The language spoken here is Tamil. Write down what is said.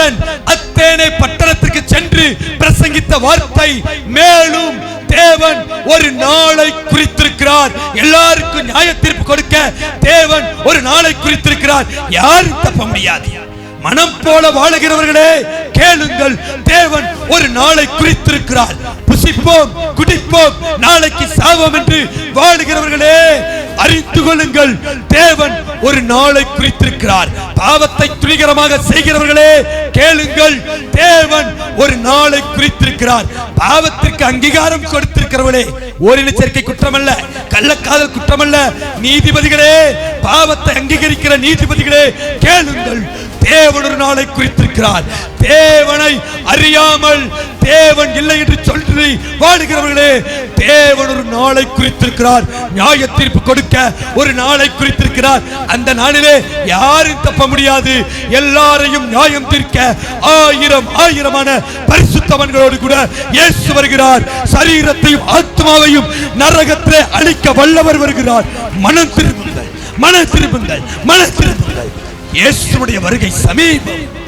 அப்போஸ்தலன் அத்தேனே பட்டணத்திற்கு சென்று பிரசங்கித்த வார்த்தை, மேலும் தேவன் ஒரு நாளை குறித்திருக்கிறார். எல்லாருக்கும் நியாய தீர்ப்பு கொடுக்க தேவன் ஒரு நாளை குறித்திருக்கிறார். யாரும் தப்ப முடியாது. மனம் போல வாழுகிறவர்களே கேளுங்கள், தேவன் ஒரு நாளை குறித்திருக்கிறார். புசிப்போம் குடிப்போம் நாளைக்கு சாவோம் என்று வாழுகிறவர்களே அறிந்து கொள்ளுங்கள், தேவன் ஒரு நாளை குறித்திருக்கிறார். பாவத்தை துணிகரமாக செய்கிறவர்களே கேளுங்கள், தேவன் ஒரு நாளை குறித்திருக்கிறார். பாவத்திற்கு அங்கீகாரம் கொடுத்திருக்கிறவர்களே, ஓரின சேர்க்கை குற்றமல்ல, கள்ளக்காதல் குற்றமல்ல, நீதிபதிகளே, பாவத்தை அங்கீகரிக்கிற நீதிபதிகளே கேளுங்கள், தேவன் ஒரு நாளை குறித்திருக்கிறார். தேவனை அறியாமல் தேவன் இல்லை என்று சொல்லி வாழுகிறவர்களே, தேவன் ஒரு நாளை குறித்திருக்கிறார். நியாய தீர்ப்பு கொடுக்க ஒரு நாளை குறித்திருக்கிறார். அந்த நாளிலே யாரும் தப்ப முடியாது. எல்லாரையும் நியாயம் தீர்க்க ஆயிரமான பரிசுத்தவான்களோடு கூட இயேசு வருகிறார். சரீரத்தையும் ஆத்மாவையும் நரகத்திலே அழிக்க வல்லவர் வருகிறார். மனம் திரும்புங்கள், மனம் திரும்புங்கள், மனம் திரும்புங்கள். இயேசுவுடைய வருகை சமீபம்.